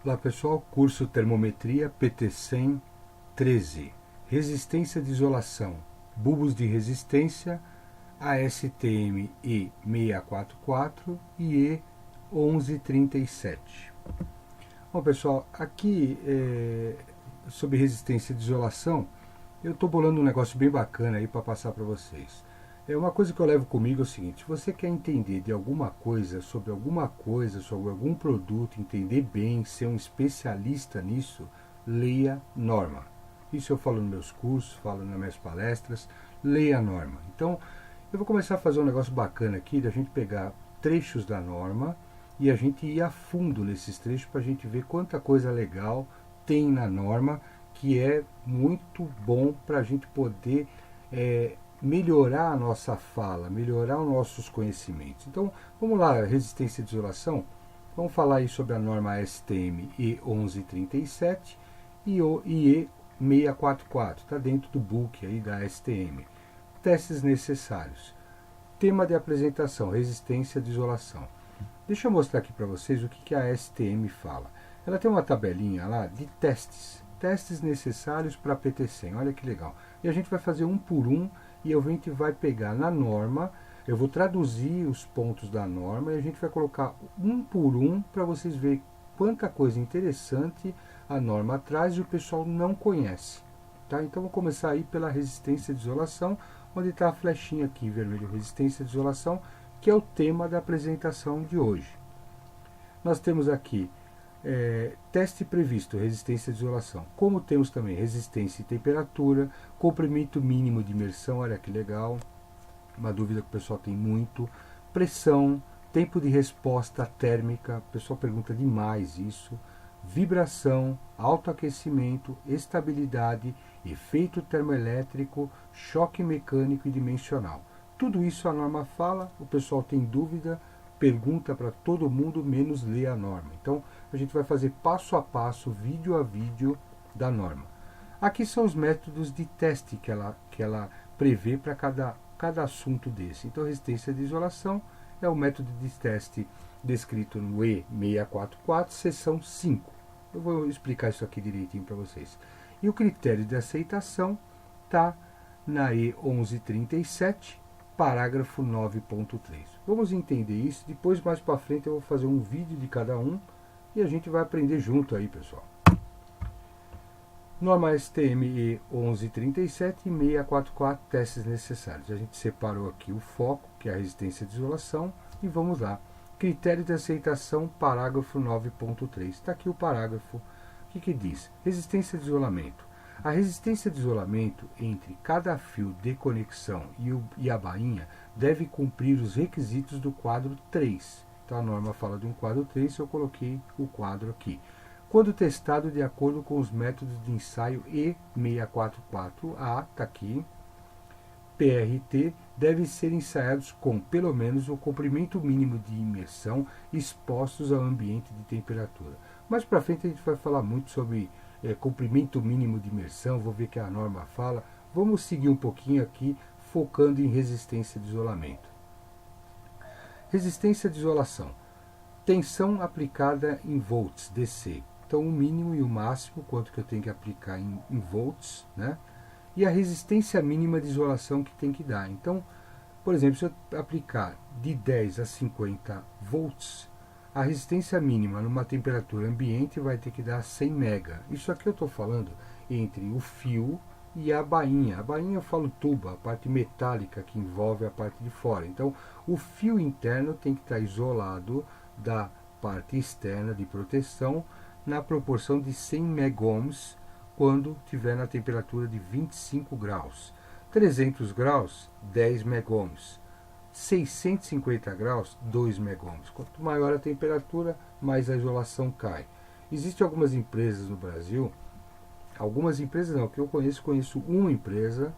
Olá pessoal, curso Termometria PT100 13, resistência de isolação, bulbos de resistência ASTM E644 e E1137. Bom pessoal, aqui sobre resistência de isolação, eu estou bolando um negócio bem bacana aí para passar para vocês. Uma coisa que eu levo comigo é o seguinte: se você quer entender de alguma coisa, sobre algum produto, entender bem, ser um especialista nisso, leia norma. Isso eu falo nos meus cursos, falo nas minhas palestras, leia a norma. Então, eu vou começar a fazer um negócio bacana aqui, de a gente pegar trechos da norma e a gente ir a fundo nesses trechos para a gente ver quanta coisa legal tem na norma, que é muito bom para a gente poder melhorar a nossa fala, melhorar os nossos conhecimentos. Então, vamos lá, resistência de isolação. Vamos falar aí sobre a norma ASTM E1137 e o IE644, está dentro do book aí da ASTM. Testes necessários. Tema de apresentação, resistência de isolação. Deixa eu mostrar aqui para vocês o que a ASTM fala. Ela tem uma tabelinha lá de testes necessários para PT100, olha que legal. E a gente vai fazer um por um, e a gente vai pegar na norma, eu vou traduzir os pontos da norma e a gente vai colocar um por um para vocês verem quanta coisa interessante a norma traz e o pessoal não conhece. Tá? Então vou começar aí pela resistência de isolação, onde está a flechinha aqui, vermelho, resistência de isolação, que é o tema da apresentação de hoje. Nós temos aqui teste previsto, resistência de isolação. Como temos também resistência e temperatura, comprimento mínimo de imersão, olha que legal, uma dúvida que o pessoal tem muito, pressão, tempo de resposta térmica, o pessoal pergunta demais isso, vibração, autoaquecimento, estabilidade, efeito termoelétrico, choque mecânico e dimensional. Tudo isso a norma fala, o pessoal tem dúvida, pergunta para todo mundo, menos lê a norma. Então, a gente vai fazer passo a passo, vídeo a vídeo da norma. Aqui são os métodos de teste que ela prevê para cada assunto desse. Então, resistência de isolação é o método de teste descrito no E644, seção 5. Eu vou explicar isso aqui direitinho para vocês. E o critério de aceitação está na E1137, parágrafo 9.3. Vamos entender isso, depois mais para frente eu vou fazer um vídeo de cada um e a gente vai aprender junto aí, pessoal. Norma STM E1137 e 644, testes necessários. A gente separou aqui o foco, que é a resistência de isolação, e vamos lá. Critério de aceitação, parágrafo 9.3. Está aqui o parágrafo. O que diz? Resistência de isolamento. A resistência de isolamento entre cada fio de conexão e a bainha deve cumprir os requisitos do quadro 3. Então a norma fala de um quadro 3, eu coloquei o quadro aqui. Quando testado de acordo com os métodos de ensaio E644A, está aqui, PRT, devem ser ensaiados com, pelo menos, o comprimento mínimo de imersão expostos ao ambiente de temperatura. Mais para frente a gente vai falar muito sobre comprimento mínimo de imersão, vou ver que a norma fala. Vamos seguir um pouquinho aqui, focando em resistência de isolamento. Resistência de isolação. Tensão aplicada em volts, DC. Então, o mínimo e o máximo, quanto que eu tenho que aplicar em volts, né? E a resistência mínima de isolação que tem que dar. Então, por exemplo, se eu aplicar de 10 a 50 volts, a resistência mínima numa temperatura ambiente vai ter que dar 100 mega. Isso aqui eu estou falando entre o fio e a bainha. A bainha eu falo tubo, a parte metálica que envolve a parte de fora. Então, o fio interno tem que estar isolado da parte externa de proteção na proporção de 100 megohms quando estiver na temperatura de 25 graus. 300 graus, 10 megohms. 650 graus, 2 megohms. Quanto maior a temperatura, mais a isolação cai. Existem algumas empresas no Brasil, algumas empresas não, que eu conheço uma empresa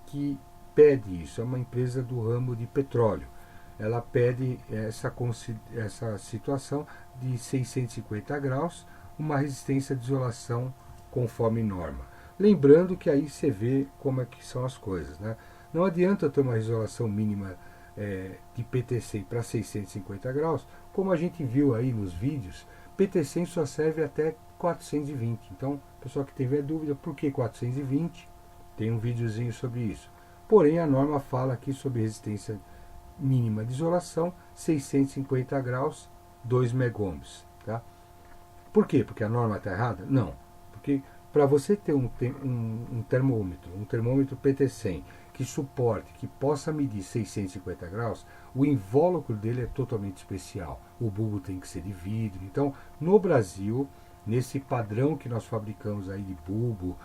que pede isso, é uma empresa do ramo de petróleo. Ela pede essa situação de 650 graus, uma resistência de isolação conforme norma. Lembrando que aí você vê como é que são as coisas, né? Não adianta ter uma isolação mínima de PTC para 650 graus, como a gente viu aí nos vídeos, PT100 só serve até 420. Então, pessoal que tiver dúvida, por que 420? Tem um videozinho sobre isso. Porém, a norma fala aqui sobre resistência mínima de isolação, 650 graus, 2 megahms. Tá? Por quê? Porque a norma está errada? Não. Porque para você ter um termômetro PT100, que suporte, que possa medir 650 graus, o invólucro dele é totalmente especial. O bulbo tem que ser de vidro. Então, no Brasil, nesse padrão que nós fabricamos aí de bulbo,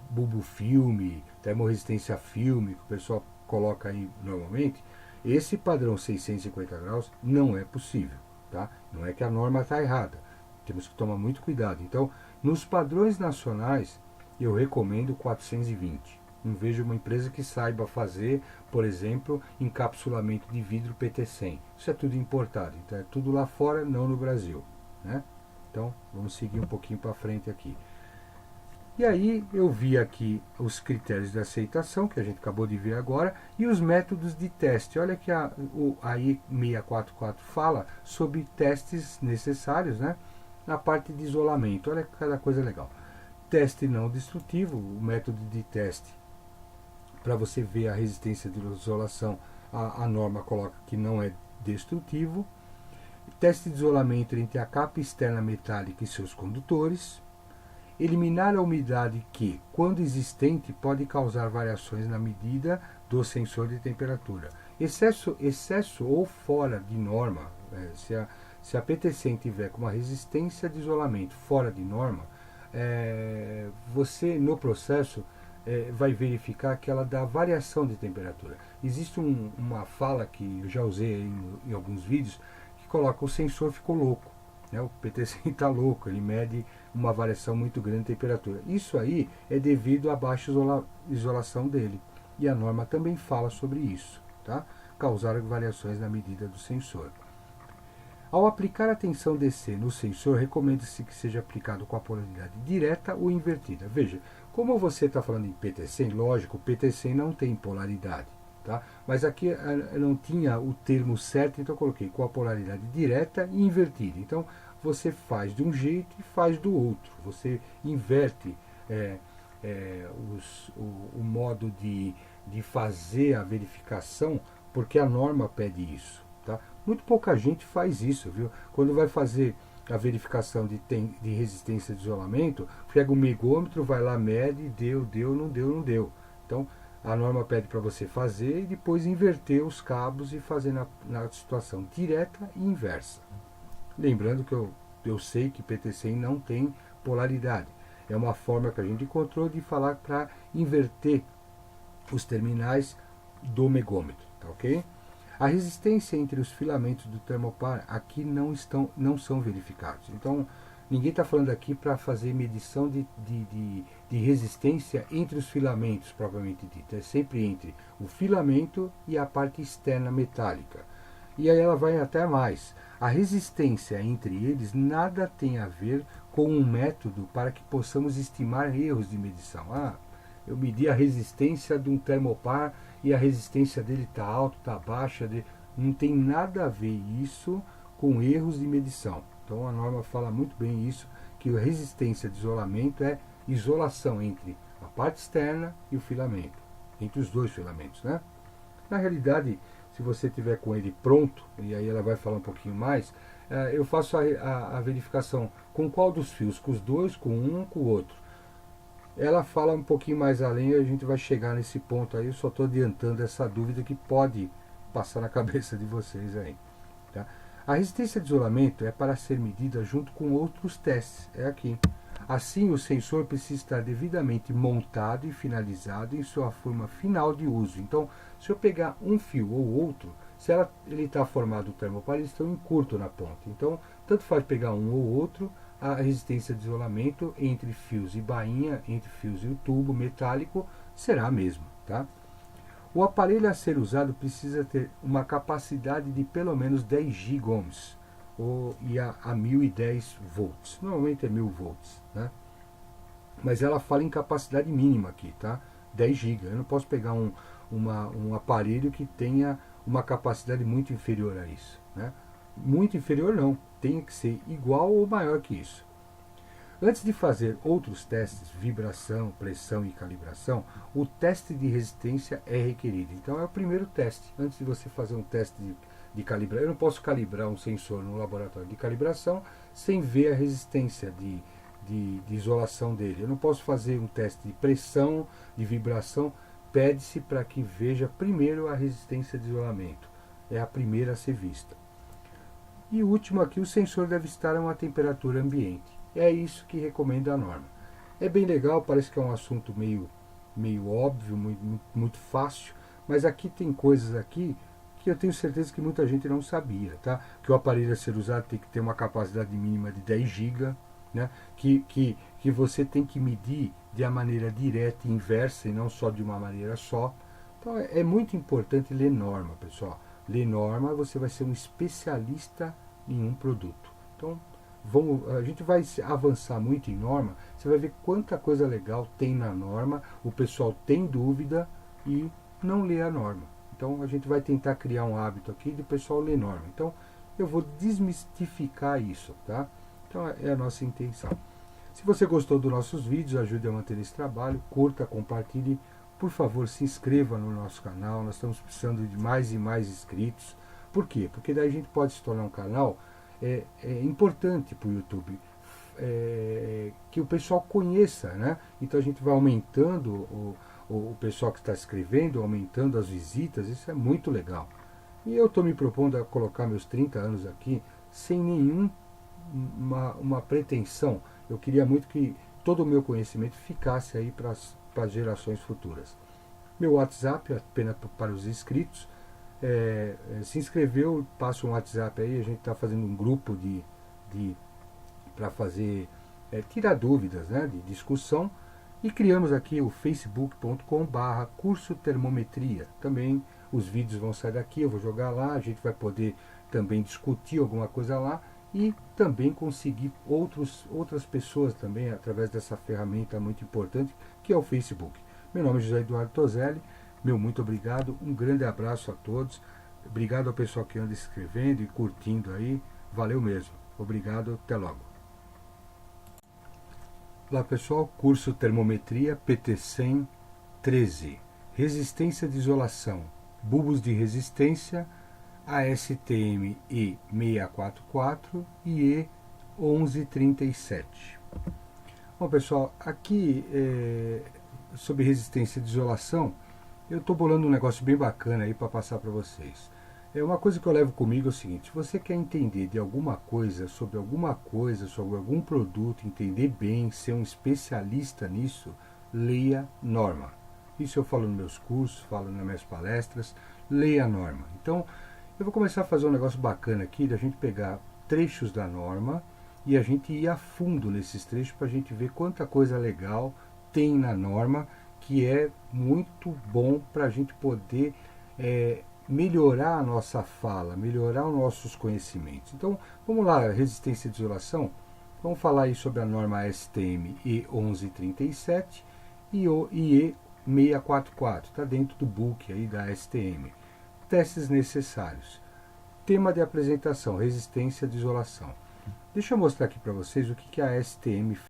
bulbo filme, termorresistência filme, que o pessoal coloca aí normalmente, esse padrão 650 graus não é possível. Tá? Não é que a norma está errada. Temos que tomar muito cuidado. Então, nos padrões nacionais, eu recomendo 420. Não vejo uma empresa que saiba fazer, por exemplo, encapsulamento de vidro PT100. Isso é tudo importado. Então, é tudo lá fora, não no Brasil. Né? Então, vamos seguir um pouquinho para frente aqui. E aí, eu vi aqui os critérios de aceitação, que a gente acabou de ver agora, e os métodos de teste. Olha que a I644 fala sobre testes necessários, né? Na parte de isolamento. Olha cada coisa legal. Teste não destrutivo, o método de teste para você ver a resistência de isolação, a norma coloca que não é destrutivo. Teste de isolamento entre a capa externa metálica e seus condutores. Eliminar a umidade que, quando existente, pode causar variações na medida do sensor de temperatura. Excesso ou fora de norma, se a PT100 tiver com uma resistência de isolamento fora de norma, você no processo vai verificar que ela dá variação de temperatura. Existe uma fala que eu já usei em alguns vídeos, que coloca: o sensor ficou louco, né? O PT100 está louco, ele mede uma variação muito grande de temperatura. Isso aí é devido à baixa isolação dele, e a norma também fala sobre isso, tá? Causar variações na medida do sensor. Ao aplicar a tensão DC no sensor, recomenda-se que seja aplicado com a polaridade direta ou invertida. Veja, como você está falando em PT100, lógico, o PT100 não tem polaridade, tá? Mas aqui eu não tinha o termo certo, então eu coloquei com a polaridade direta e invertida. Então, você faz de um jeito e faz do outro. Você inverte o modo de fazer a verificação, porque a norma pede isso. Tá? Muito pouca gente faz isso, viu? Quando vai fazer a verificação de resistência de isolamento, pega o megômetro, vai lá, mede, deu, não deu. Então, a norma pede para você fazer e depois inverter os cabos e fazer na situação direta e inversa. Lembrando que eu sei que PT100 não tem polaridade. É uma forma que a gente encontrou de falar para inverter os terminais do megômetro, tá ok? A resistência entre os filamentos do termopar aqui não são verificados. Então, ninguém está falando aqui para fazer medição de resistência entre os filamentos, propriamente dito. É sempre entre o filamento e a parte externa metálica. E aí ela vai até mais. A resistência entre eles nada tem a ver com um método para que possamos estimar erros de medição. Eu medi a resistência de um termopar e a resistência dele está alta, está baixa. Não tem nada a ver isso com erros de medição. Então a norma fala muito bem isso, que a resistência de isolamento é isolação entre a parte externa e o filamento, entre os dois filamentos, né? Na realidade, se você tiver com ele pronto, e aí ela vai falar um pouquinho mais, eu faço a verificação com qual dos fios, com os dois, com um, com o outro. Ela fala um pouquinho mais além e a gente vai chegar nesse ponto aí. Eu só estou adiantando essa dúvida que pode passar na cabeça de vocês aí. Tá? A resistência de isolamento é para ser medida junto com outros testes. É aqui. Assim, o sensor precisa estar devidamente montado e finalizado em sua forma final de uso. Então, se eu pegar um fio ou outro, se ele está formado o termopar, eles estão em curto na ponta. Então, tanto faz pegar um ou outro, a resistência de isolamento entre fios e bainha, entre fios e o tubo metálico, será a mesma. Tá? O aparelho a ser usado precisa ter uma capacidade de pelo menos 10 gigohms e a 1010 volts. Normalmente é 1000 volts. Né? Mas ela fala em capacidade mínima aqui, tá? 10 GB. Eu não posso pegar um aparelho que tenha uma capacidade muito inferior a isso. Né? muito inferior não, tem que ser igual ou maior que isso. Antes de fazer outros testes, vibração, pressão e calibração, o teste de resistência é requerido. Então é o primeiro teste. Antes de você fazer um teste de calibração, eu não posso calibrar um sensor no laboratório de calibração sem ver a resistência de isolação dele. Eu não posso fazer um teste de pressão, de vibração. Pede-se para que veja primeiro a resistência de isolamento. É a primeira a ser vista. E o último aqui, o sensor deve estar a uma temperatura ambiente. É isso que recomenda a norma. É bem legal, parece que é um assunto meio óbvio, muito fácil, mas aqui tem coisas aqui que eu tenho certeza que muita gente não sabia, tá? Que o aparelho a ser usado tem que ter uma capacidade mínima de 10 GB, né? Que você tem que medir de uma maneira direta e inversa e não só de uma maneira só. Então é muito importante ler norma, pessoal. Ler norma, você vai ser um especialista em um produto. Então a gente vai avançar muito em norma, você vai ver quanta coisa legal tem na norma, o pessoal tem dúvida e não lê a norma. Então a gente vai tentar criar um hábito aqui de o pessoal ler norma. Então eu vou desmistificar isso, tá? Então é a nossa intenção. Se você gostou dos nossos vídeos, ajude a manter esse trabalho, curta, compartilhe, por favor se inscreva no nosso canal, nós estamos precisando de mais e mais inscritos. Por quê? Porque daí a gente pode se tornar um canal importante para o YouTube, que o pessoal conheça, né? Então a gente vai aumentando o pessoal que está escrevendo, aumentando as visitas, isso é muito legal. E eu estou me propondo a colocar meus 30 anos aqui sem nenhuma pretensão. Eu queria muito que todo o meu conhecimento ficasse aí para as gerações futuras. Meu WhatsApp é apenas para os inscritos. Se inscreveu, passa um WhatsApp aí, a gente está fazendo um grupo para fazer tirar dúvidas, né, de discussão, e criamos aqui o facebook.com/curso termometria. Também os vídeos vão sair daqui, eu vou jogar lá, a gente vai poder também discutir alguma coisa lá e também conseguir outras pessoas também através dessa ferramenta muito importante que é o Facebook. Meu nome é José Eduardo Toselli. Meu muito obrigado, um grande abraço a todos, obrigado ao pessoal que anda escrevendo e curtindo aí, valeu mesmo, obrigado, até logo. Olá pessoal, curso Termometria PT100 13, resistência de isolação, bulbos de resistência, ASTM E644 e E1137. Bom pessoal, aqui sobre resistência de isolação, eu estou bolando um negócio bem bacana aí para passar para vocês. Uma coisa que eu levo comigo é o seguinte: se você quer entender de alguma coisa, sobre algum produto, entender bem, ser um especialista nisso, leia norma. Isso eu falo nos meus cursos, falo nas minhas palestras, leia a norma. Então, eu vou começar a fazer um negócio bacana aqui, da gente pegar trechos da norma e a gente ir a fundo nesses trechos para a gente ver quanta coisa legal tem na norma, que é muito bom para a gente poder melhorar a nossa fala, melhorar os nossos conhecimentos. Então, vamos lá, resistência de isolação. Vamos falar aí sobre a norma ASTM E1137 e o IE644, está dentro do book aí da ASTM. Testes necessários. Tema de apresentação, resistência de isolação. Deixa eu mostrar aqui para vocês o que a ASTM